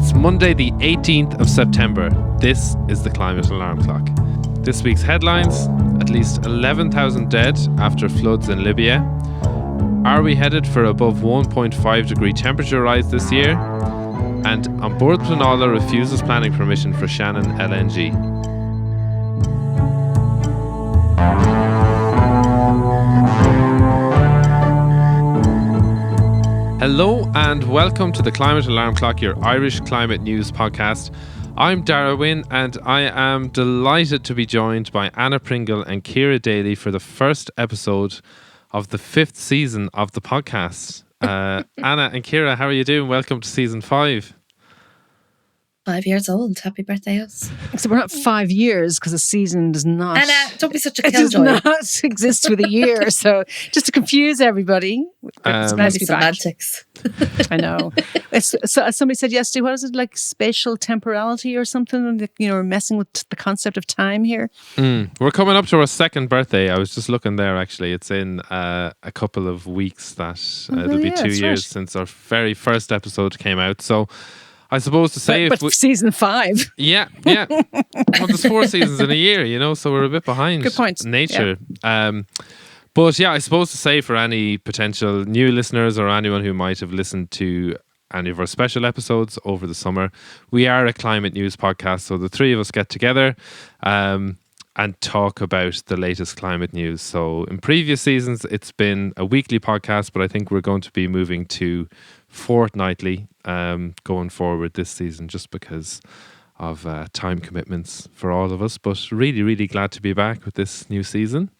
It's Monday the 18th of September. This is the Climate Alarm Clock. This week's headlines: at least 11,000 dead after floods in Libya. Are we headed for above 1.5 degree temperature rise this year? And on board Planola refuses planning permission for Shannon LNG. Hello and welcome to the Climate Alarm Clock, your Irish climate news podcast. I'm Darragh and I am delighted to be joined by Anna Pringle and Ciara Daly for the first episode of the 5th season of the podcast. Anna and Ciara, how are you doing? Welcome to season 5. 5 years old. Happy birthday, us. Except we're not 5 years because a season does not. Anna, don't be such a it does killjoy. not exist with a year. So just to confuse everybody, it's nice to be back. Semantics. I know. So somebody said yesterday, what is it, like spatial temporality or something? You know, we're messing with the concept of time here. We're coming up to our second birthday. I was just looking there, actually. It's in a couple of weeks that it'll be 2 years since our very first episode came out. So I suppose to say... But season 5. Yeah. Well, there's 4 seasons in a year, you know, so we're a bit behind. Good point. Nature. Yeah. But yeah, I suppose to say for any potential new listeners or anyone who might have listened to any of our special episodes over the summer, we are a climate news podcast. So the three of us get together and talk about the latest climate news. So in previous seasons, it's been a weekly podcast, but I think we're going to be moving to fortnightly going forward this season, just because of time commitments for all of us. But really, really glad to be back with this new season.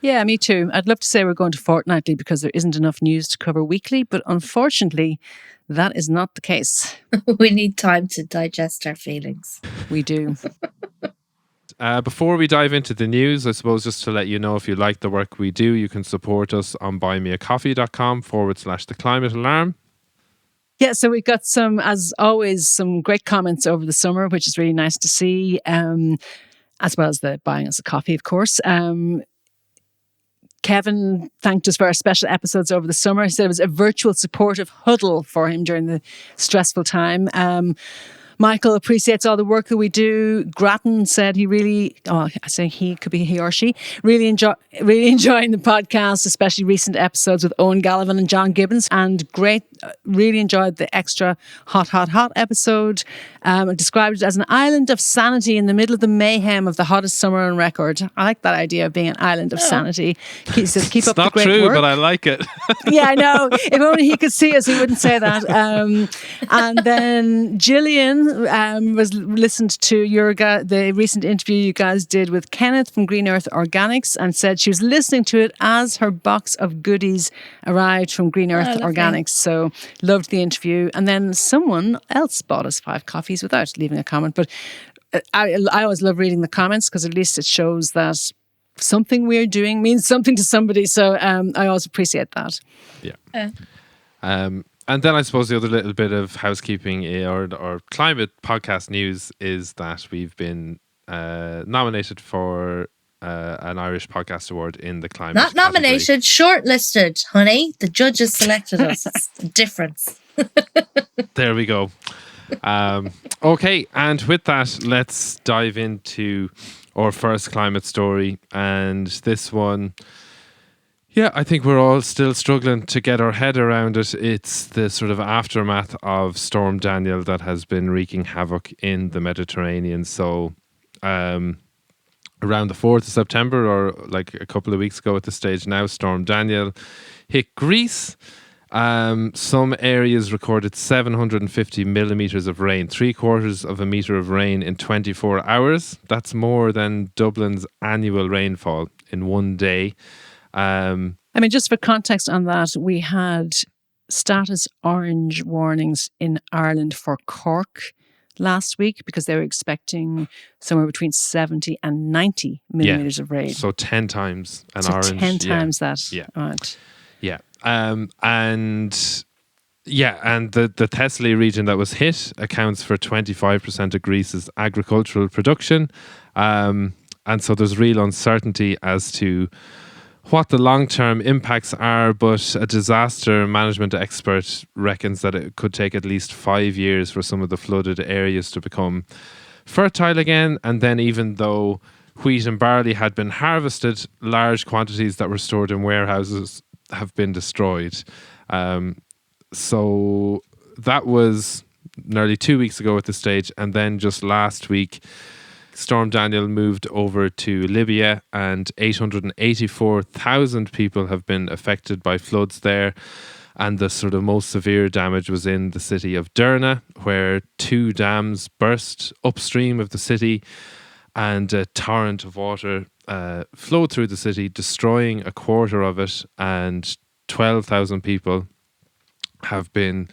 Yeah, me too. I'd love to say we're going to fortnightly because there isn't enough news to cover weekly, but unfortunately, that is not the case. We need time to digest our feelings. We do. Before we dive into the news, I suppose just to let you know, if you like the work we do, you can support us on buymeacoffee.com/the climate alarm. Yeah, so we've got as always, some great comments over the summer, which is really nice to see, as well as the buying us a coffee, of course. Kevin thanked us for our special episodes over the summer. He said it was a virtual supportive huddle for him during the stressful time. Michael appreciates all the work that we do. Grattan said he really, I say he, could be he or she, really enjoying the podcast, especially recent episodes with Owen Gallivan and John Gibbons. And really enjoyed the extra hot episode. Described it as an island of sanity in the middle of the mayhem of the hottest summer on record. I like that idea of being an island of sanity. He says, keep up the great work. It's not true, but I like it. Yeah, I know. If only he could see us, he wouldn't say that. And then Gillian was listened to the recent interview you guys did with Kenneth from Green Earth Organics, and said she was listening to it as her box of goodies arrived from Green Earth Organics. So loved the interview. And then someone else bought us 5 coffees without leaving a comment. But I always love reading the comments because at least it shows that something we're doing means something to somebody. So I always appreciate that. Yeah. And then I suppose the other little bit of housekeeping or climate podcast news is that we've been nominated for an Irish Podcast Award in the climate Not nominated, shortlisted, honey. The judges selected us. It's the difference. There we go. Okay, and with that, let's dive into our first climate story. And this one... yeah, I think we're all still struggling to get our head around it. It's the sort of aftermath of Storm Daniel that has been wreaking havoc in the Mediterranean. So around the 4th of September, or like a couple of weeks ago at this stage now, Storm Daniel hit Greece. Some areas recorded 750 millimetres of rain, 3/4 of a metre of rain in 24 hours. That's more than Dublin's annual rainfall in one day. I mean, just for context on that, we had status orange warnings in Ireland for Cork last week because they were expecting somewhere between 70 and 90 millimetres of rain. So 10 times an orange. 10 times that. Yeah. Right. Yeah. And the Thessaly region that was hit accounts for 25% of Greece's agricultural production. And so there's real uncertainty as to what the long-term impacts are, but a disaster management expert reckons that it could take at least 5 years for some of the flooded areas to become fertile again. And then even though wheat and barley had been harvested, large quantities that were stored in warehouses have been destroyed. So that was nearly 2 weeks ago at this stage. And then just last week, Storm Daniel moved over to Libya, and 884,000 people have been affected by floods there. And the sort of most severe damage was in the city of Derna, where 2 dams burst upstream of the city, and a torrent of water flowed through the city, destroying a quarter of it, and 12,000 people have been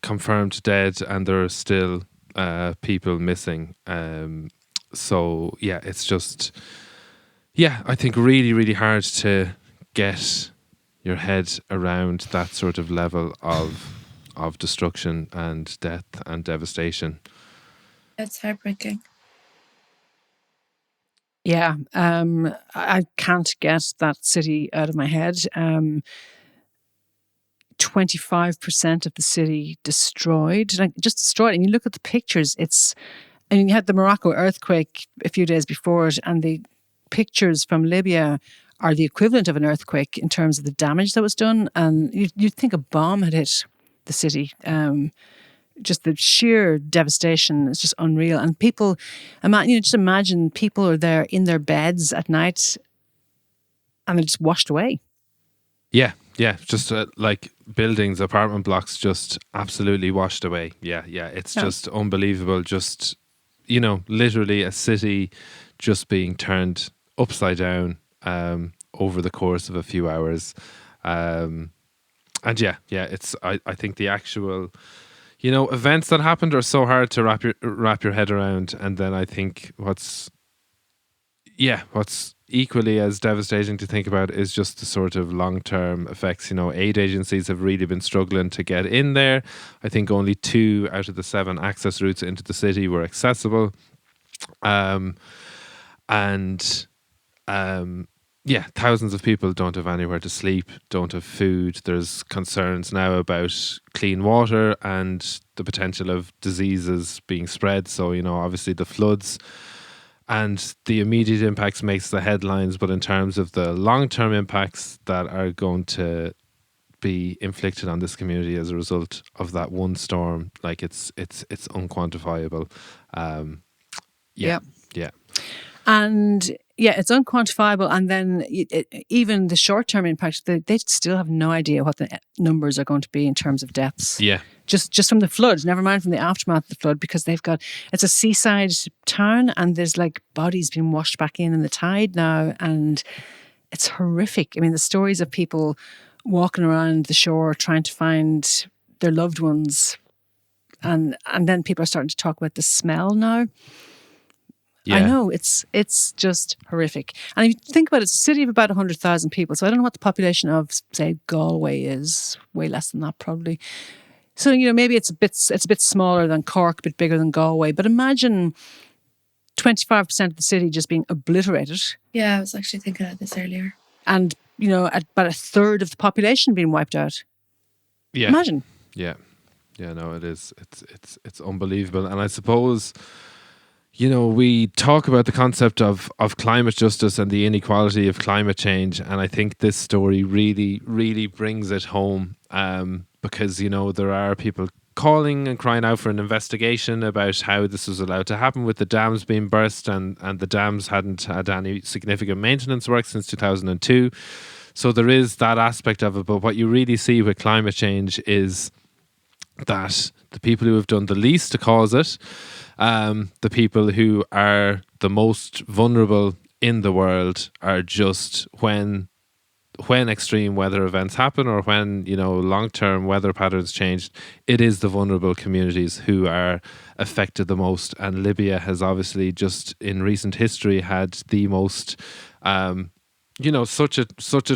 confirmed dead, and there are still people missing. So yeah, it's just, I think really, really hard to get your head around that sort of level of destruction and death and devastation. It's heartbreaking. Yeah, I can't get that city out of my head. 25% of the city destroyed, like just destroyed. And you look at the pictures, you had the Morocco earthquake a few days before it, and the pictures from Libya are the equivalent of an earthquake in terms of the damage that was done. And you'd think a bomb had hit the city. Just the sheer devastation is just unreal. And people, just imagine people are there in their beds at night and they're just washed away. Yeah, just like buildings, apartment blocks, just absolutely washed away. It's just unbelievable. Just, literally a city just being turned upside down over the course of a few hours. And it's, I think the actual, events that happened are so hard to wrap your head around. And then I think what's equally as devastating to think about is just the sort of long-term effects. Aid agencies have really been struggling to get in there. I think only 2 out of the 7 access routes into the city were accessible. Thousands of people don't have anywhere to sleep, don't have food. There's concerns now about clean water and the potential of diseases being spread. So, obviously the floods and the immediate impacts makes the headlines, but in terms of the long-term impacts that are going to be inflicted on this community as a result of that one storm, like it's unquantifiable. Yeah. And it's unquantifiable. And then even the short-term impact, they still have no idea what the numbers are going to be in terms of deaths. Yeah. Just from the flood, never mind from the aftermath of the flood, because it's a seaside town and there's like bodies being washed back in the tide now, and it's horrific. I mean, the stories of people walking around the shore trying to find their loved ones, and then people are starting to talk about the smell now. Yeah. I know, it's just horrific. And if you think about it, it's a city of about 100,000 people. So I don't know what the population of, say, Galway is. Way less than that, probably. So, maybe it's a bit smaller than Cork, a bit bigger than Galway. But imagine 25% of the city just being obliterated. Yeah, I was actually thinking of this earlier. And, about a third of the population being wiped out. Yeah. Imagine. Yeah. Yeah, no, it is. It's unbelievable. And I suppose, we talk about the concept of climate justice and the inequality of climate change. And I think this story really, really brings it home. Because, there are people calling and crying out for an investigation about how this was allowed to happen with the dams being burst, and the dams hadn't had any significant maintenance work since 2002. So there is that aspect of it. But what you really see with climate change is that the people who have done the least to cause it, the people who are the most vulnerable in the world, are just when extreme weather events happen, or when long-term weather patterns change, it is the vulnerable communities who are affected the most. And Libya has obviously just in recent history had the most such a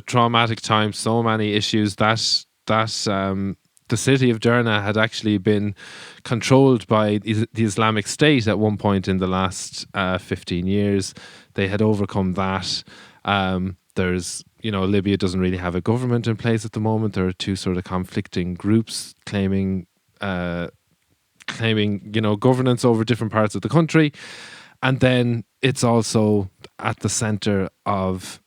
traumatic time, so many issues that the city of Derna had actually been controlled by the Islamic State at one point in the last 15 years. They had overcome that. there's, Libya doesn't really have a government in place at the moment. There are two sort of conflicting groups claiming, governance over different parts of the country. And then it's also at the center of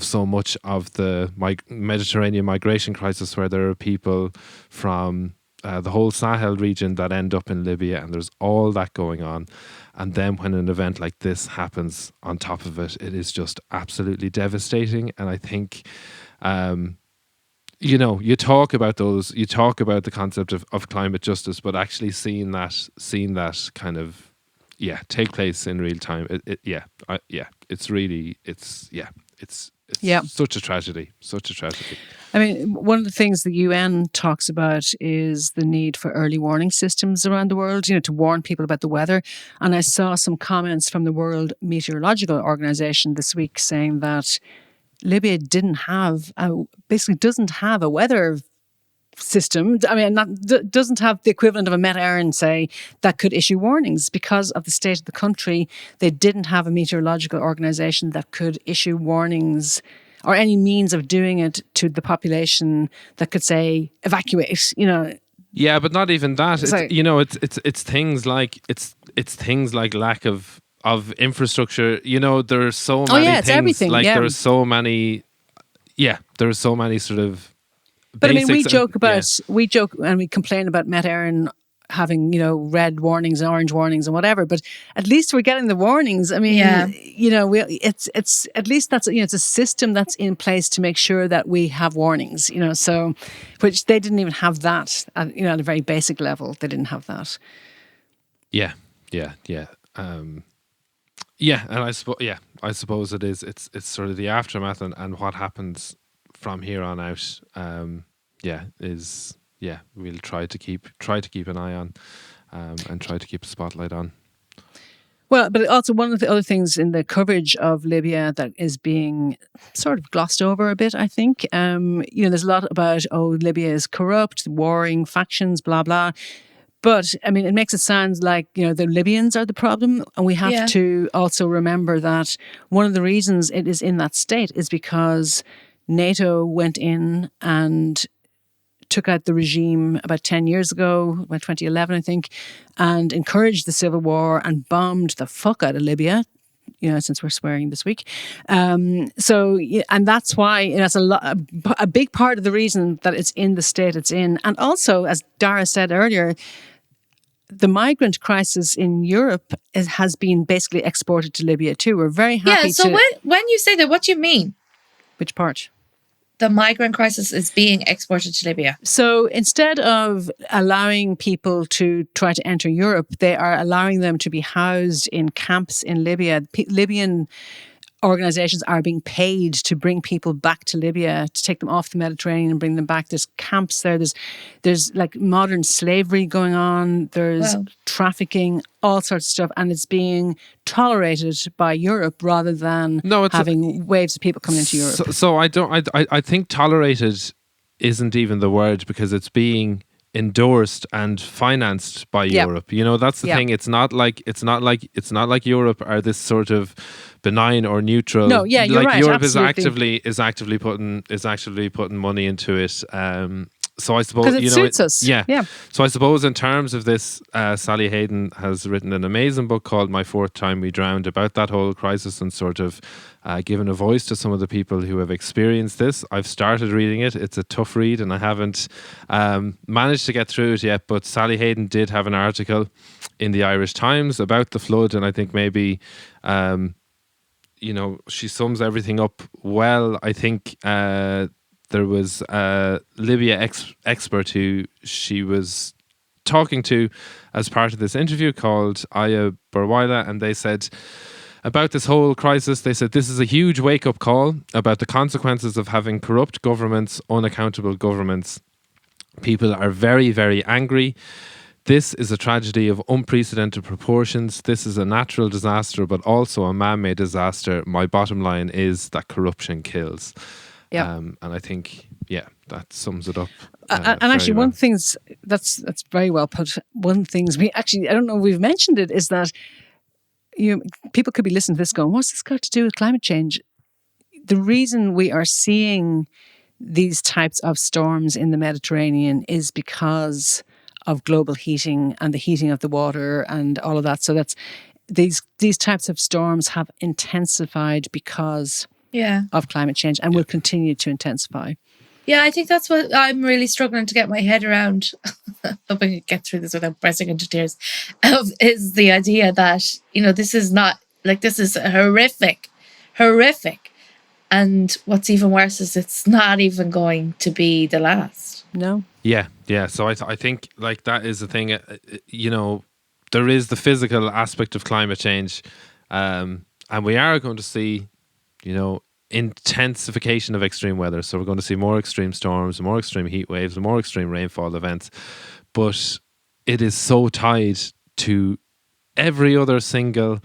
so much of the Mediterranean migration crisis, where there are people from the whole Sahel region that end up in Libya, and there's all that going on. And then when an event like this happens on top of it, it is just absolutely devastating. And I think, you talk about the concept of climate justice, but actually seeing that kind of, take place in real time. It's such a tragedy. I mean, one of the things the UN talks about is the need for early warning systems around the world, to warn people about the weather. And I saw some comments from the World Meteorological Organization this week saying that Libya doesn't have a weather system. I mean, doesn't have the equivalent of a Met Éireann, say, that could issue warnings because of the state of the country. They didn't have a meteorological organization that could issue warnings or any means of doing it to the population that could say evacuate. Yeah, but not even that. It's things like lack of infrastructure. There are so many it's things. Everything. Like there are so many. Yeah, there are so many sort of. But I mean, we joke and we complain about Met Éireann having, red warnings and orange warnings and whatever, but at least we're getting the warnings. I mean, it's at least that's, it's a system that's in place to make sure that we have warnings, so, which they didn't even have that, at a very basic level. They didn't have that. Yeah. And I suppose it is, it's sort of the aftermath and what happens from here on out, we'll try to keep an eye on, and try to keep a spotlight on. Well, but also one of the other things in the coverage of Libya that is being sort of glossed over a bit, I think, there's a lot about, Libya is corrupt, warring factions, blah, blah. But, I mean, it makes it sound like, the Libyans are the problem. And we have to also remember that one of the reasons it is in that state is because NATO went in and took out the regime about 10 years ago, about 2011, I think, and encouraged the civil war and bombed the fuck out of Libya, since we're swearing this week. And that's why that's a big part of the reason that it's in the state it's in. And also, as Darragh said earlier, the migrant crisis in Europe has been basically exported to Libya too. We're very happy Yeah, so when you say that, what do you mean? Which part? The migrant crisis is being exported to Libya. So instead of allowing people to try to enter Europe, they are allowing them to be housed in camps in Libya. Libyan organizations are being paid to bring people back to Libya, to take them off the Mediterranean and bring them back. There's camps there. There's like modern slavery going on. There's trafficking, all sorts of stuff. And it's being tolerated by Europe rather than having waves of people coming into Europe. So I think tolerated isn't even the word, because it's being endorsed and financed by Europe. That's the thing. It's not like Europe are this sort of benign or neutral. No, yeah, you're right. Europe absolutely. is actively putting money into it. So I suppose because it suits us. Yeah. So I suppose in terms of this, Sally Hayden has written an amazing book called "My Fourth Time We Drowned" about that whole crisis and sort of given a voice to some of the people who have experienced this. I've started reading it. It's a tough read, and I haven't managed to get through it yet. But Sally Hayden did have an article in the Irish Times about the flood, and I think maybe she sums everything up well. I think there was a Libya expert who she was talking to as part of this interview called Aya Burwaila, and they said about this whole crisis, they said this is a huge wake-up call about the consequences of having corrupt governments, unaccountable governments. People are very, very angry. This is a tragedy of unprecedented proportions. This is a natural disaster, but also a man-made disaster. My bottom line is that corruption kills. Yeah. And I think, that sums it up. And actually, one thing that's very well put. One thing I don't know if we've mentioned it, is that people could be listening to this going, what's this got to do with climate change? the reason we are seeing these types of storms in the Mediterranean is because of global heating and the heating of the water and all of that. So that's these types of storms have intensified because of climate change and will continue to intensify. Yeah, I think that's what I'm really struggling to get my head around. Hoping I get through this without pressing into tears. Is the idea that, this is not like, this is horrific. And what's even worse is it's not even going to be the last. No? Yeah. So I think like that is the thing, there is the physical aspect of climate change. And we are going to see, intensification of extreme weather. So we're going to see more extreme storms, more extreme heat waves, more extreme rainfall events. But it is so tied to every other single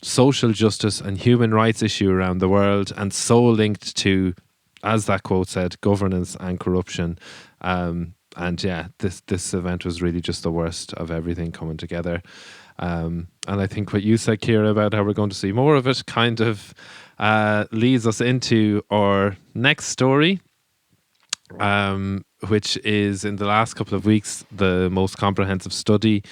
social justice and human rights issue around the world, and so linked to, as that quote said, governance and corruption. This event was really just the worst of everything coming together. And I think what you said, Ciara, about how we're going to see more of it kind of leads us into our next story, which is, in the last couple of weeks, the most comprehensive study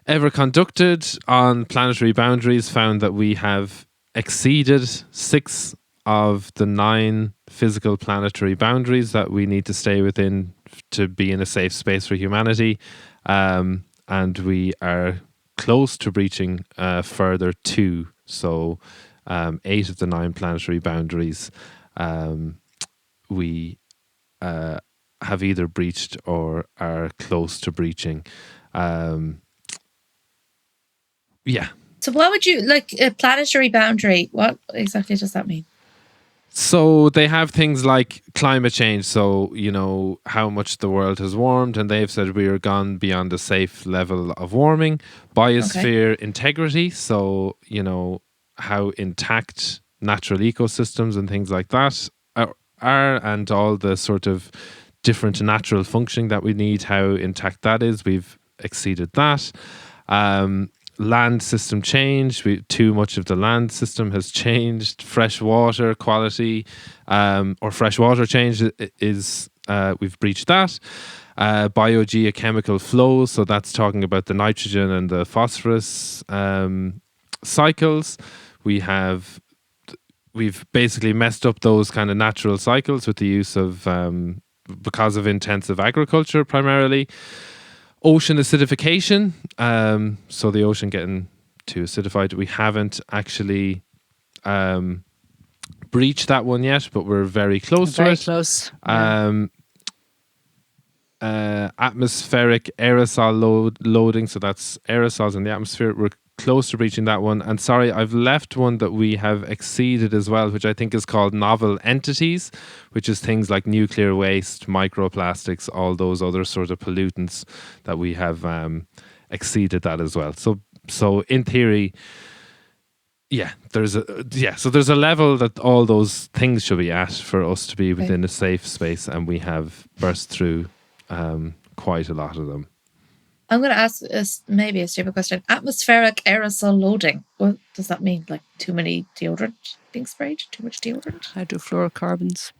ever conducted on planetary boundaries found that we have exceeded 6 of the 9 physical planetary boundaries that we need to stay within to be in a safe space for humanity. And we are close to breaching further 2. So 8 of the 9 planetary boundaries we have either breached or are close to breaching. So what would you, like a planetary boundary, what exactly does that mean? So they have things like climate change. So, how much the world has warmed, and they've said we are gone beyond a safe level of warming. Biosphere integrity. So, how intact natural ecosystems and things like that are, and all the sort of different natural functioning that we need, how intact that is. We've exceeded that. Land system change. Too much of the land system has changed. Fresh water quality, or fresh water change is we've breached that. Biogeochemical flows. So that's talking about the nitrogen and the phosphorus cycles. We've basically messed up those kind of natural cycles with the use of because of intensive agriculture primarily. Ocean acidification, so the ocean getting too acidified. We haven't actually breached that one yet, but we're very close to it. Very close. Atmospheric aerosol loading, so that's aerosols in the atmosphere. We're close to breaching that one. And sorry, I've left one that we have exceeded as well, which I think is called novel entities, which is things like nuclear waste, microplastics, all those other sort of pollutants that we have exceeded that as well. So in theory, there's a level that all those things should be at for us to be within a safe space, and we have burst through quite a lot of them. I'm going to ask maybe a stupid question. Atmospheric aerosol loading. What does that mean? Like too many deodorant being sprayed? Too much deodorant? Hydrofluorocarbons.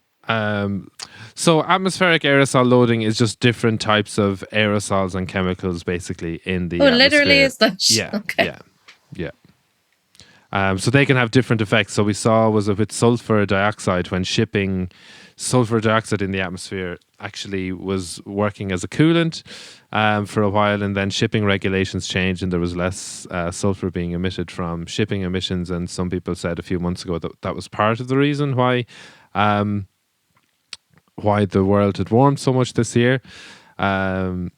So atmospheric aerosol loading is just different types of aerosols and chemicals basically in the atmosphere. Literally is that? Yeah. Okay. Yeah. So they can have different effects. So we saw was it with sulfur dioxide, when shipping sulfur dioxide in the atmosphere actually was working as a coolant for a while, and then shipping regulations changed and there was less sulfur being emitted from shipping emissions, and some people said a few months ago that that was part of the reason why the world had warmed so much this year. So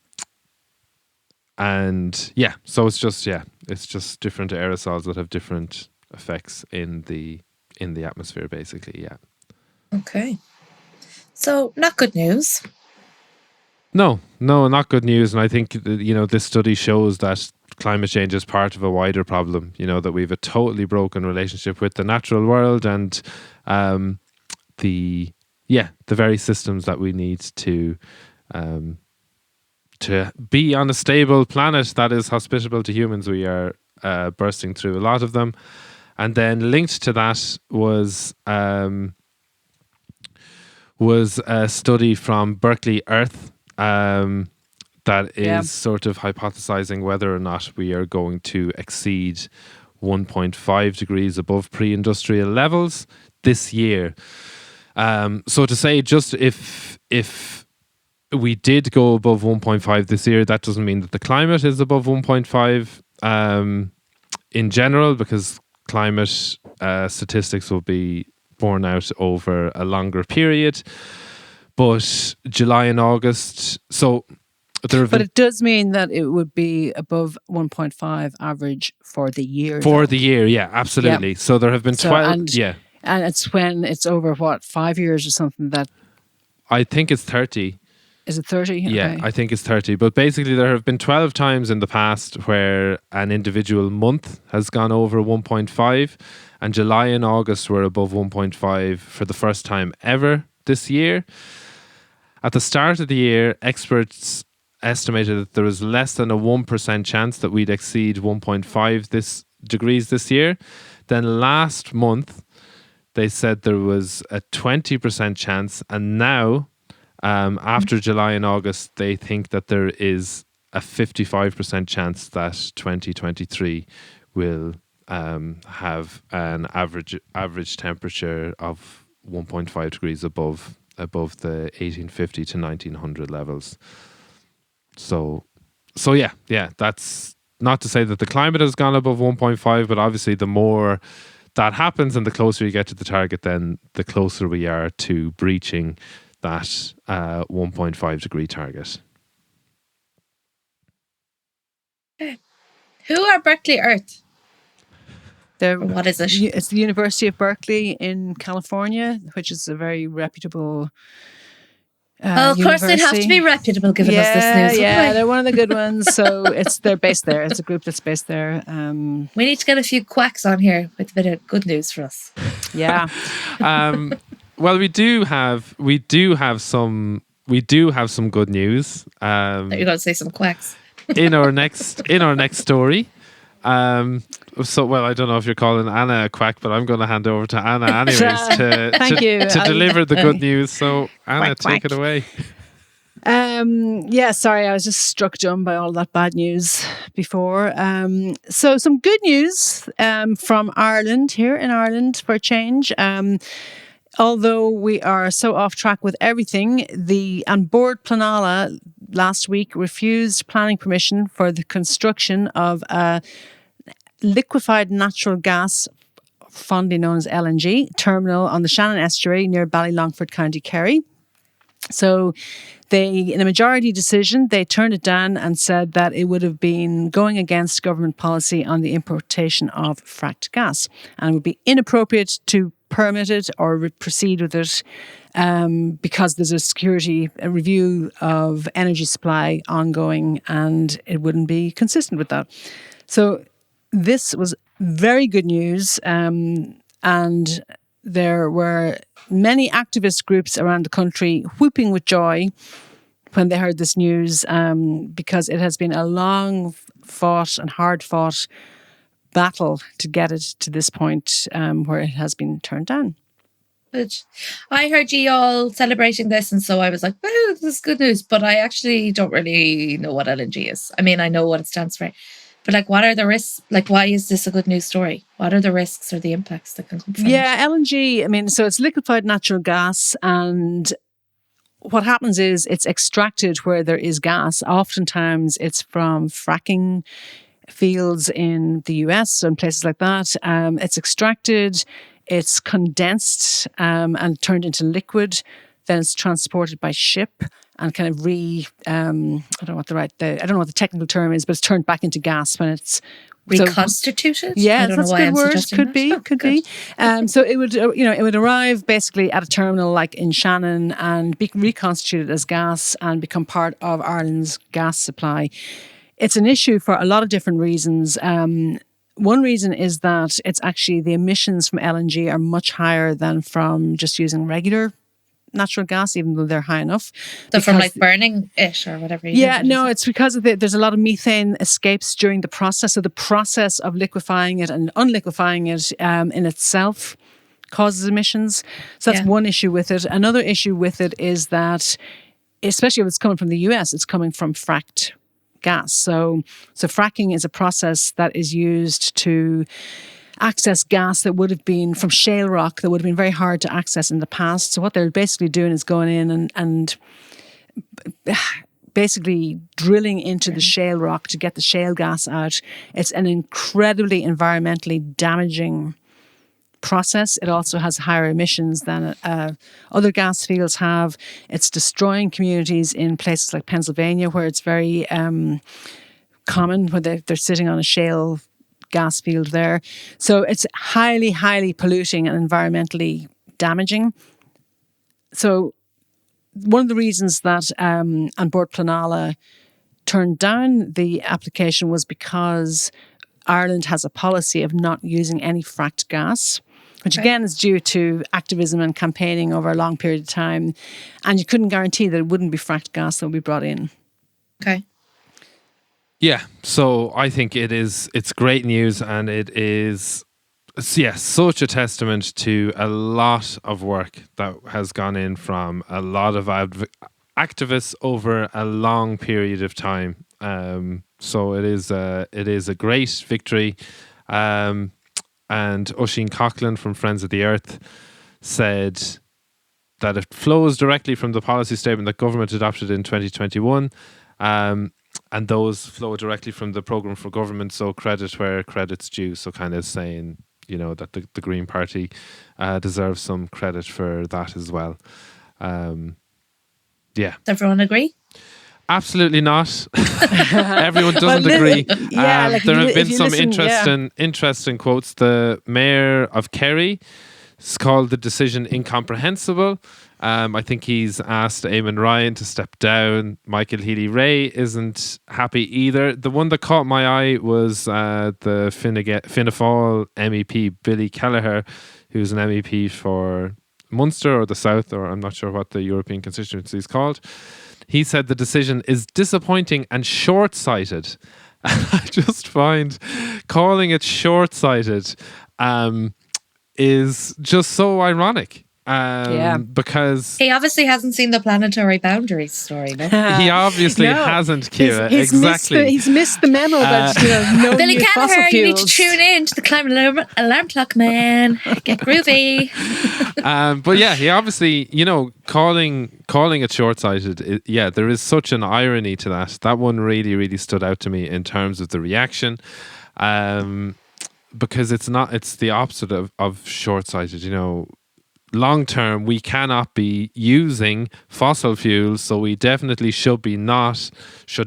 it's just different aerosols that have different effects in the atmosphere basically. Yeah. Okay. So not good news. No, not good news. And I think, this study shows that climate change is part of a wider problem, that we have a totally broken relationship with the natural world and the very systems that we need to be on a stable planet that is hospitable to humans. We are bursting through a lot of them. And then linked to that was a study from Berkeley Earth that is sort of hypothesizing whether or not we are going to exceed 1.5 degrees above pre-industrial levels this year. So to say, just if we did go above 1.5 this year, that doesn't mean that the climate is above 1.5 in general, because climate statistics will be borne out over a longer period. But July and August, so but it does mean that it would be above 1.5 average for the year. For the year, yeah, absolutely. Yeah. So there have been 12, And it's when it's over, 5 years or something that... I think it's 30. Is it 30? Yeah, okay. I think it's 30. But basically there have been 12 times in the past where an individual month has gone over 1.5, and July and August were above 1.5 for the first time ever this year. At the start of the year, experts estimated that there was less than a 1% chance that we'd exceed 1.5 degrees this year. Then last month, they said there was a 20% chance, and now, after July and August, they think that there is a 55% chance that 2023 will have an average temperature of 1.5 degrees above the 1850 to 1900 levels. So yeah, that's not to say that the climate has gone above 1.5, but obviously the more that happens and the closer you get to the target, then the closer we are to breaching that 1.5 degree target. Who are Berkeley Earth? What is it? It's the University of Berkeley in California, which is a very reputable of course they'd have to be reputable giving us this news. Yeah, they're one of the good ones. So they're based there. It's a group that's based there. We need to get a few quacks on here with a bit of good news for us. Yeah. Well, we do have some good news. You're going to say some quacks in our next story. So, well, I don't know if you're calling Anna a quack, but I'm going to hand over to Anna anyways to deliver the good news. So, Anna, take it away. Sorry, I was just struck dumb by all that bad news before. So some good news from Ireland, here in Ireland for a change. Although we are so off track with everything, the An Bord Pleanála last week refused planning permission for the construction of a liquefied natural gas, fondly known as LNG, terminal on the Shannon Estuary near Ballylongford, County Kerry. So in a majority decision, they turned it down and said that it would have been going against government policy on the importation of fracked gas, and it would be inappropriate to permit it or proceed with it because there's a review of energy supply ongoing, and it wouldn't be consistent with that. So this was very good news, and there were many activist groups around the country whooping with joy when they heard this news, because it has been a long fought and hard fought battle to get it to this point where it has been turned down. Good. I heard you all celebrating this, and so I was like, "Woo, this is good news." But I actually don't really know what LNG is. I mean, I know what it stands for, but what are the risks? Why is this a good news story? What are the risks or the impacts that can come from it? Yeah, LNG. I mean, so it's liquefied natural gas, and what happens is it's extracted where there is gas. Oftentimes, it's from fracking fields in the US and places like that. It's extracted, it's condensed and turned into liquid. Then it's transported by ship and kind of I don't know what the technical term is, but it's turned back into gas when it's reconstituted. Yeah, that's a good word. Could be. So it would arrive basically at a terminal like in Shannon and be reconstituted as gas and become part of Ireland's gas supply. It's an issue for a lot of different reasons. One reason is that it's actually the emissions from LNG are much higher than from just using regular natural gas, even though they're high enough. So from because- like burning it or whatever. Yeah, no, it's because of there's a lot of methane escapes during the process. So the process of liquefying it and unliquefying it in itself causes emissions. So that's one issue with it. Another issue with it is that, especially if it's coming from the US, it's coming from fracked gas. So fracking is a process that is used to access gas that would have been from shale rock that would have been very hard to access in the past. So what they're basically doing is going in and basically drilling into the shale rock to get the shale gas out. It's an incredibly environmentally damaging process. It also has higher emissions than other gas fields have. It's destroying communities in places like Pennsylvania, where it's very common, where they're sitting on a shale gas field there. So it's highly, highly polluting and environmentally damaging. So one of the reasons that An Bord Pleanála turned down the application was because Ireland has a policy of not using any fracked gas, which again is due to activism and campaigning over a long period of time. And you couldn't guarantee that it wouldn't be fracked gas that would be brought in. Okay. Yeah, so I think it's great news, and it is, such a testament to a lot of work that has gone in from a lot of activists over a long period of time. So it is a great victory. And Oisin Coughlin from Friends of the Earth said that it flows directly from the policy statement that government adopted in 2021. And those flow directly from the programme for government, so credit where credit's due. So kind of saying, that the Green Party deserves some credit for that as well. Does everyone agree? Absolutely not. Everyone doesn't agree. There have been some interesting quotes. The mayor of Kerry has called the decision incomprehensible. I think he's asked Eamon Ryan to step down. Michael Healy-Rae isn't happy either. The one that caught my eye was the Fianna Fáil MEP, Billy Kelleher, who's an MEP for Munster or the South, or I'm not sure what the European constituency is called. He said the decision is disappointing and short-sighted. I just find calling it short-sighted is just so ironic. Because he obviously hasn't seen the planetary boundaries story. No? He obviously hasn't, Ciara. He's missed the memo that no Billy new fossil Kelleher, you need to fuels. tune in to the climate alarm clock, man. Get groovy. But yeah, he obviously, calling it short-sighted. There is such an irony to that. That one really, really stood out to me in terms of the reaction. Because it's the opposite of short-sighted, long term, we cannot be using fossil fuels, so we definitely should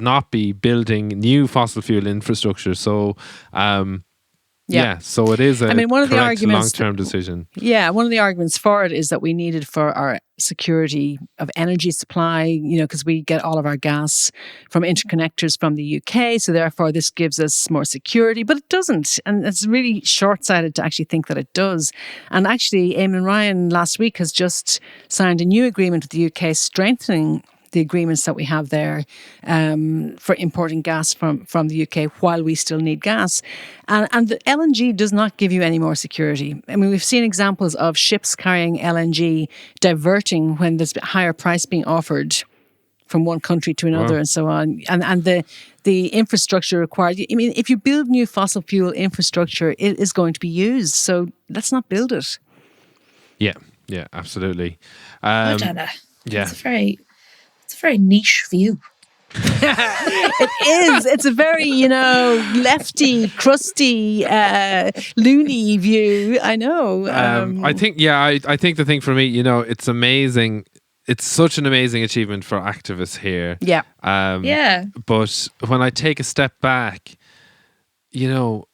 not be building new fossil fuel infrastructure. So, so it is one of the arguments long-term decision. Yeah, one of the arguments for it is that we need it for our security of energy supply, because we get all of our gas from interconnectors from the UK, so therefore this gives us more security, but it doesn't. And it's really short-sighted to actually think that it does. And actually, Eamon Ryan last week has just signed a new agreement with the UK strengthening the agreements that we have there for importing gas from the UK while we still need gas. And the LNG does not give you any more security. I mean, we've seen examples of ships carrying LNG diverting when there's a higher price being offered from one country to another and so on. And the infrastructure required, I mean, if you build new fossil fuel infrastructure, it is going to be used. So let's not build it. Yeah, absolutely. Anna. Yeah. It's a very niche view. It is. It's a very, lefty, crusty, loony view. I know. I think the thing for me, it's amazing. It's such an amazing achievement for activists here. Yeah. But when I take a step back, there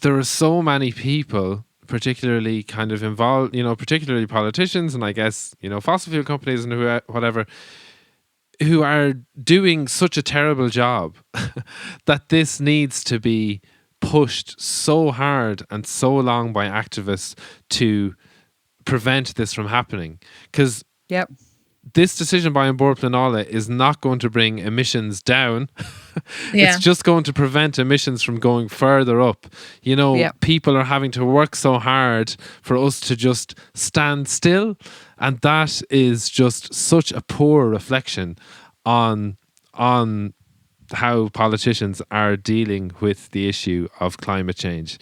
are so many people, particularly kind of involved, particularly politicians and I guess, fossil fuel companies and whatever, who are doing such a terrible job that this needs to be pushed so hard and so long by activists to prevent this from happening. Because this decision by An Bord Pleanála is not going to bring emissions down. Yeah. It's just going to prevent emissions from going further up. You know, Yeah. people are having to work so hard for us to just stand still. And that is just such a poor reflection on how politicians are dealing with the issue of climate change.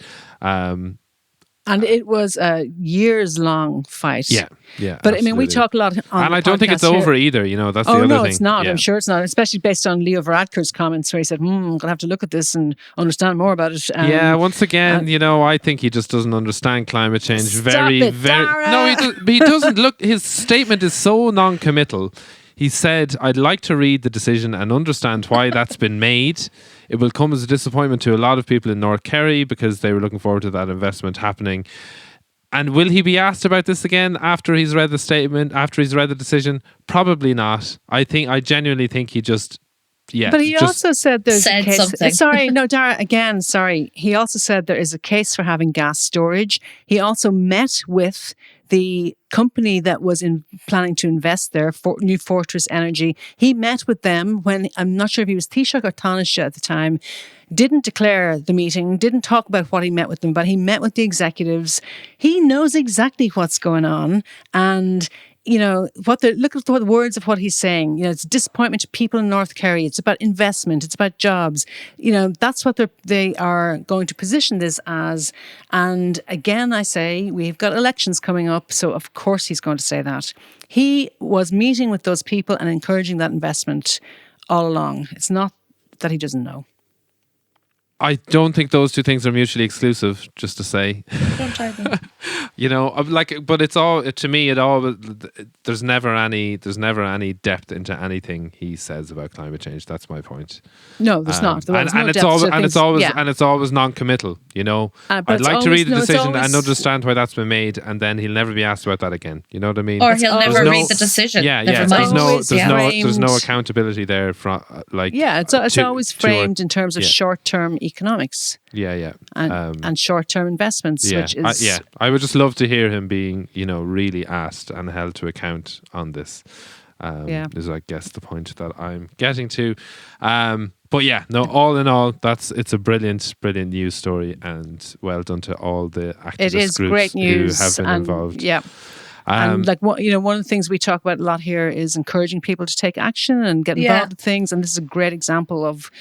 And it was a years-long fight. Yeah. But I mean, we absolutely. talk a lot on And the I don't think it's podcast here. over either, you know, that's the Oh, other no, thing. it's not. Yeah. I'm sure it's not, especially based on Leo Varadkar's comments where he said, I'm going to have to look at this and understand more about it. Yeah, once again, you know, I think he just doesn't understand climate change. Stop it, Darragh! No, he doesn't. Look, his statement is so non-committal. He said, I'd like to read the decision and understand why that's been made. It will come as a disappointment to a lot of people in North Kerry because they were looking forward to that investment happening. And will he be asked about this again after he's read the statement, after he's read the decision? Probably not. I genuinely think he just, But he also said there's a said case. something. Sorry, no, Darragh, again, sorry. He also said there is a case for having gas storage. He also met with the company that was planning to invest there, New Fortress Energy. He met with them when, I'm not sure if he was Taoiseach or Taoiseach at the time, didn't declare the meeting, didn't talk about what he met with them, but he met with the executives. He knows exactly what's going on. And you know, look at the words of what he's saying. You know, it's disappointment to people in North Kerry. It's about investment. It's about jobs. You know, that's what they are going to position this as. And again, I say, we've got elections coming up. So of course he's going to say that. He was meeting with those people and encouraging that investment all along. It's not that he doesn't know. I don't think those two things are mutually exclusive, just to say. Don't argue. You know, but it's all, to me, there's never any depth into anything he says about climate change. That's my point. No, there's not. It's always non-committal. You know, I'd like to read the decision and understand why that's been made, and then he'll never be asked about that again. You know what I mean? Or he'll never read the decision. Yeah. Never There's mind. there's no accountability there from it's always framed in terms of short-term economics. And short-term investments, which is I would just love to hear him being, you know, really asked and held to account on this. Is I guess the point that I'm getting to. But yeah, no, all in all, it's a brilliant news story, and well done to all the activist groups great news who have been involved. Yeah. And one of the things we talk about a lot here is encouraging people to take action and get involved in things. And this is a great example of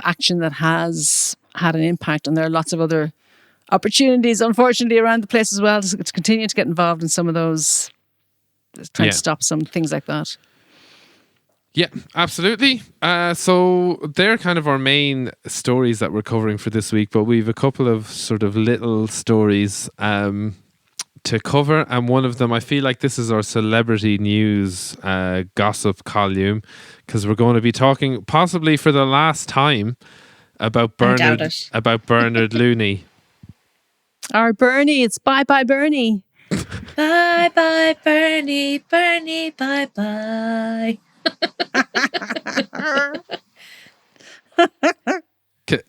action that has had an impact. And there are lots of other opportunities, unfortunately, around the place as well to continue to get involved in some of those, trying to stop some things like that. Yeah, absolutely. So they're kind of our main stories that we're covering for this week, but we've a couple of sort of little stories to cover, and one of them, I feel like this is our celebrity news gossip column, because we're going to be talking possibly for the last time about Bernard Looney. Our Bernie, it's bye Bernie. Bye bye Bernie, Bernie, bye bye.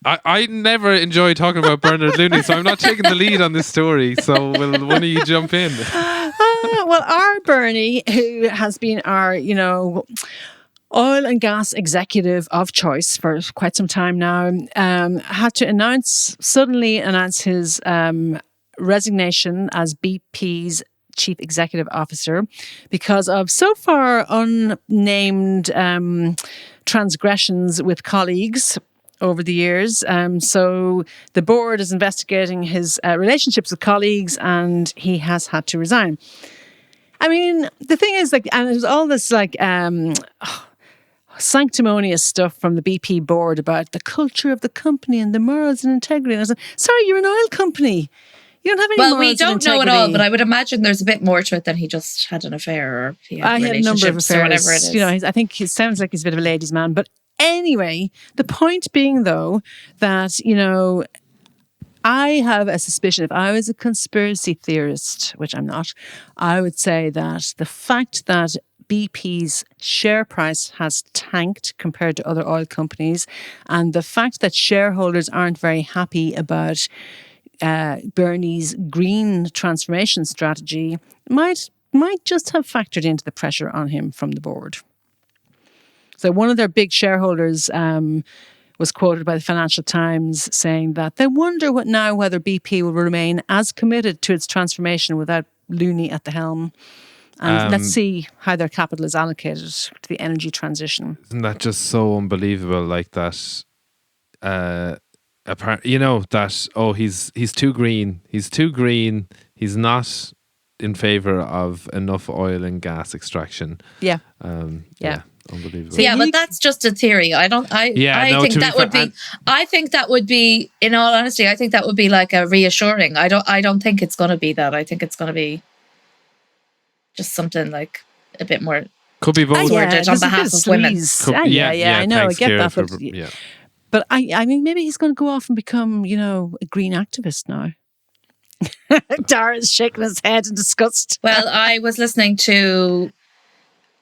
I never enjoy talking about Bernard Looney, so I'm not taking the lead on this story. So will one of you jump in? Well, our Bernie, who has been our, oil and gas executive of choice for quite some time now, had to suddenly announce his resignation as BP's Chief Executive Officer because of so far unnamed transgressions with colleagues over the years. So the board is investigating his relationships with colleagues, and he has had to resign. I mean, the thing is, and there's all this sanctimonious stuff from the BP board about the culture of the company and the morals and integrity. And I was like, sorry, you're an oil company. You don't have any morals we don't and know it integrity. all, but I would imagine there's a bit more to it than he just had an affair or he had a number of affairs. Or whatever it is. I think he sounds like he's a bit of a ladies' man. But anyway, the point being, though, that, I have a suspicion, if I was a conspiracy theorist, which I'm not, I would say that the fact that BP's share price has tanked compared to other oil companies, and the fact that shareholders aren't very happy about Bernie's green transformation strategy might might just have factored into the pressure on him from the board. So one of their big shareholders was quoted by the Financial Times saying that they wonder whether BP will remain as committed to its transformation without Looney at the helm. And let's see how their capital is allocated to the energy transition. Isn't that just so unbelievable? Like that, he's too green. He's too green. He's not in favor of enough oil and gas extraction. Yeah. Unbelievable. So but that's just a theory. I think that would be, in all honesty, I think that would be like a reassuring. I don't think it's going to be that. I think it's going to be just something like a bit more. Could be both. On behalf of women. I know. I get Ciara, that. But I mean, maybe he's going to go off and become, a green activist now. Darragh's shaking his head in disgust. Well, I was listening to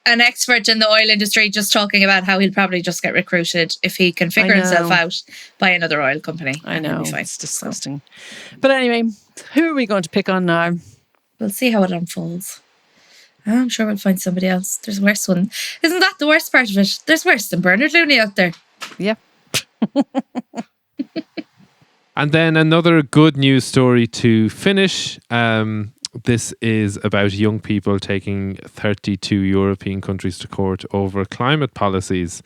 an expert in the oil industry just talking about how he'll probably just get recruited if he can figure himself out by another oil company. I know. It's disgusting. But anyway, who are we going to pick on now? We'll see how it unfolds. I'm sure we'll find somebody else. There's a worse one. Isn't that the worst part of it? There's worse than Bernard Looney out there. Yeah. And then another good news story to finish. This is about young people taking 32 European countries to court over climate policies.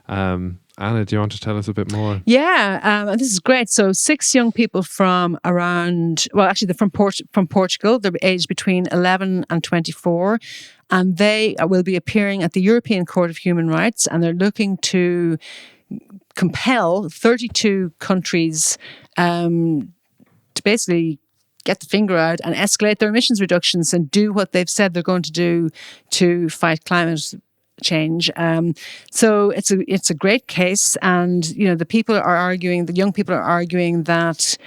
Anna, do you want to tell us a bit more? Yeah, this is great. So 6 young people from they're from Portugal. They're aged between 11 and 24. And they will be appearing at the European Court of Human Rights. And they're looking to compel 32 countries to basically get the finger out and escalate their emissions reductions and do what they've said they're going to do to fight climate change. So it's a great case, and the young people are arguing that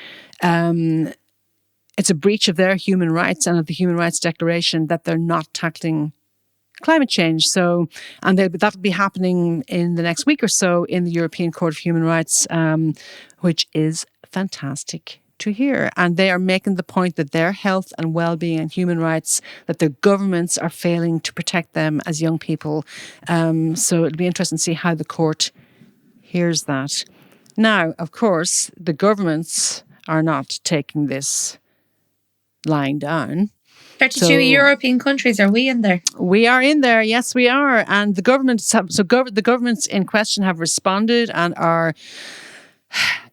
it's a breach of their human rights and of the Human Rights Declaration that they're not tackling climate change. So, and that'll be happening in the next week or so in the European Court of Human Rights, which is fantastic to hear. And they are making the point that their health and well-being and human rights, that their governments are failing to protect them as young people. So it'll be interesting to see how the court hears that. Now, of course, the governments are not taking this lying down. 32 European countries, are we in there? We are in there, yes we are. And the governments in question have responded and are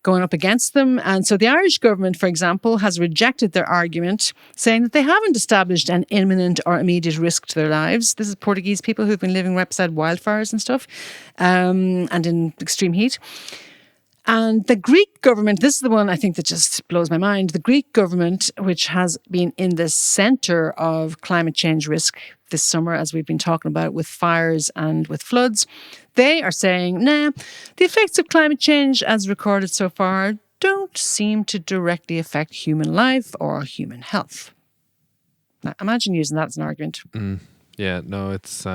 going up against them. And so the Irish government, for example, has rejected their argument, saying that they haven't established an imminent or immediate risk to their lives. This is Portuguese people who've been living right beside wildfires and stuff, and in extreme heat. And the Greek government, this is the one I think that just blows my mind. The Greek government, which has been in the centre of climate change risk this summer, as we've been talking about with fires and with floods, they are saying, the effects of climate change as recorded so far don't seem to directly affect human life or human health. Now, imagine using that as an argument. It's...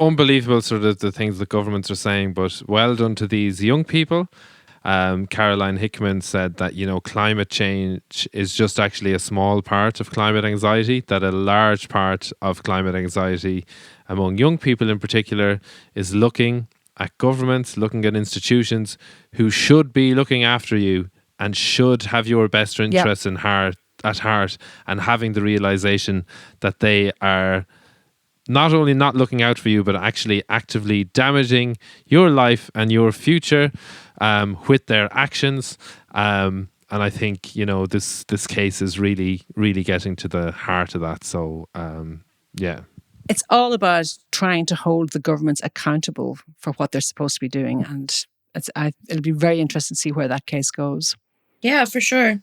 unbelievable sort of the things that governments are saying, but well done to these young people. Caroline Hickman said that, climate change is just actually a small part of climate anxiety, that a large part of climate anxiety among young people in particular is looking at governments, looking at institutions who should be looking after you and should have your best interests at heart, and having the realization that they are not only not looking out for you, but actually actively damaging your life and your future with their actions. And I think, this case is really, really getting to the heart of that. So, It's all about trying to hold the governments accountable for what they're supposed to be doing. And it'll be very interesting to see where that case goes. Yeah, for sure.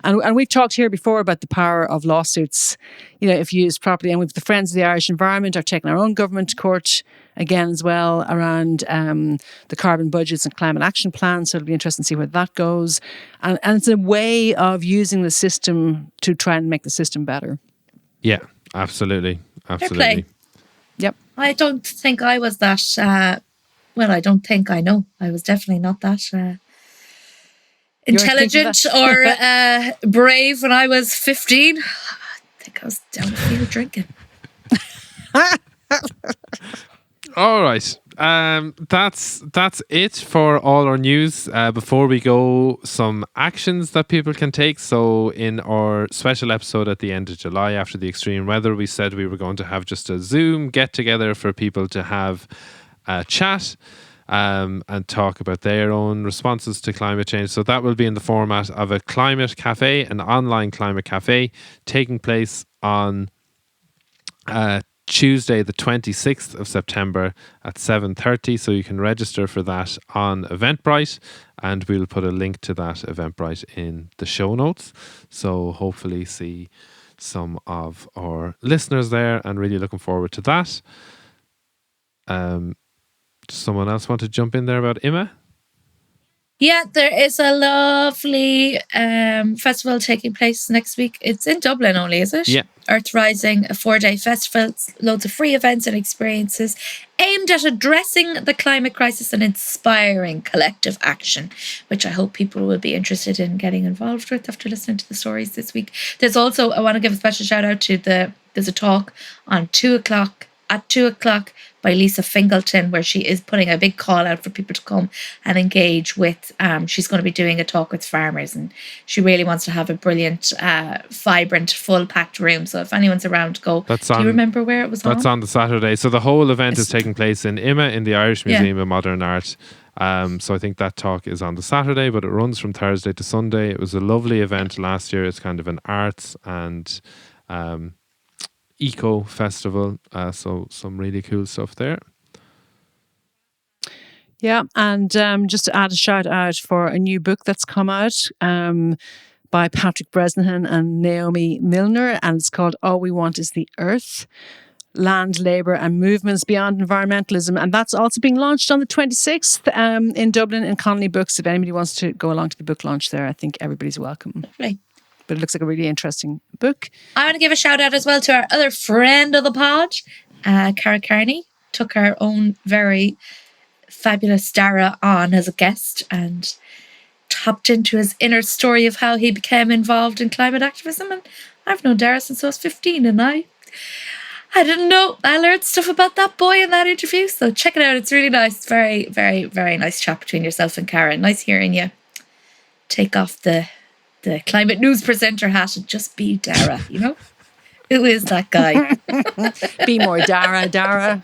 And we've talked here before about the power of lawsuits, if used properly. And the Friends of the Irish Environment are taking our own government to court again as well around the carbon budgets and climate action plans. So it'll be interesting to see where that goes. And it's a way of using the system to try and make the system better. Yeah, absolutely. Fair play. Yep. I don't think I was that, I don't think I know. I was definitely not that... intelligent or brave when I was 15. think I was down the field drinking. All right. That's it for all our news. Before we go, some actions that people can take. So in our special episode at the end of July after the extreme weather, we said we were going to have just a Zoom get together for people to have a chat and talk about their own responses to climate change. So that will be in the format of a climate cafe, an online climate cafe taking place on Tuesday the 26th of September at 7:30, so you can register for that on Eventbrite, and we'll put a link to that Eventbrite in the show notes. So hopefully see some of our listeners there, and really looking forward to that. Someone else want to jump in there about Emma? Yeah, there is a lovely festival taking place next week. It's in Dublin only, is it? Yeah. Earth Rising, a 4-day festival, loads of free events and experiences aimed at addressing the climate crisis and inspiring collective action, which I hope people will be interested in getting involved with after listening to the stories this week. There's also, I want to give a special shout out to there's a talk on 2 o'clock, at 2 o'clock, by Lisa Fingleton, where she is putting a big call out for people to come and engage with. She's going to be doing a talk with farmers, and she really wants to have a brilliant, vibrant, full packed room. So if anyone's around, go. Do you remember where it was on? That's on the Saturday. So the whole event is taking place in Imma in the Irish Museum of Modern Art. So I think that talk is on the Saturday, but it runs from Thursday to Sunday. It was a lovely event last year. It's kind of an arts and eco festival, so some really cool stuff there. Yeah, and just to add a shout out for a new book that's come out by Patrick Bresnahan and Naomi Milner, and it's called All We Want Is the Earth: Land, Labour and Movements Beyond Environmentalism, and that's also being launched on the 26th in Dublin in Connolly Books. If anybody wants to go along to the book launch there, I think everybody's welcome. Right. But it looks like a really interesting book. I want to give a shout out as well to our other friend of the pod, Ciara Carney. Took our own very fabulous Darragh on as a guest and tapped into his inner story of how he became involved in climate activism. And I've known Darragh since I was 15, and I didn't know. I learned stuff about that boy in that interview. So check it out. It's really nice. Very, very, very nice chat between yourself and Ciara. Nice hearing you take off the climate news presenter hat and just be Darragh, you know? Who is that guy? Be more Darragh.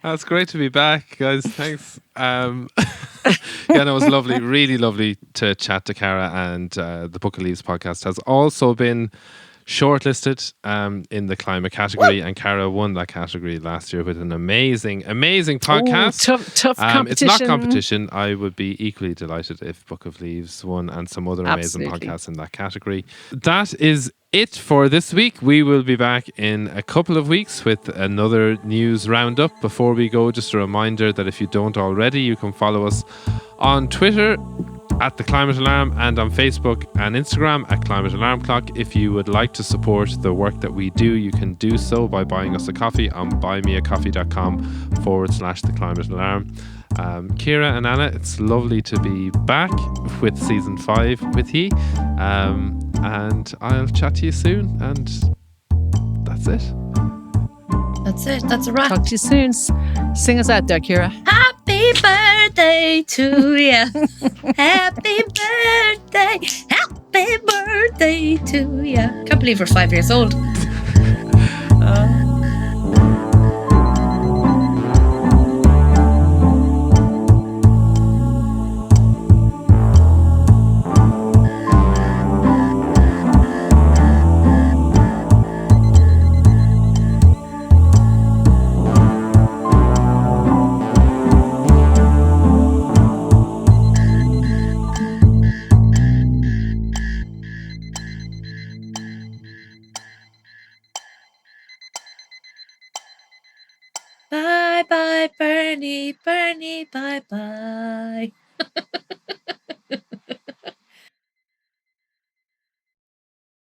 That's great to be back, guys. Thanks. It was lovely, really lovely to chat to Ciara, and the Book of Leaves podcast has also been shortlisted in the climate category, and Ciara won that category last year with an amazing podcast. Ooh, tough competition. It's not competition. I would be equally delighted if Book of Leaves won, and some other amazing podcasts in that category. That is it for this week. We will be back in a couple of weeks with another news roundup. Before we go, just a reminder that if you don't already, you can follow us on Twitter at The Climate Alarm, and on Facebook and Instagram at Climate Alarm Clock. If you would like to support the work that we do, you can do so by buying us a coffee on buymeacoffee.com/The Climate Alarm. Ciara and Anna, it's lovely to be back with season 5 with you, and I'll chat to you soon, and that's it. That's it. That's a wrap. Talk to you soon. Sing us out there, Ciara. Happy birthday to you. Happy birthday. Happy birthday to you. Can't believe we're 5 years old. Bye bye, Bernie, bye bye.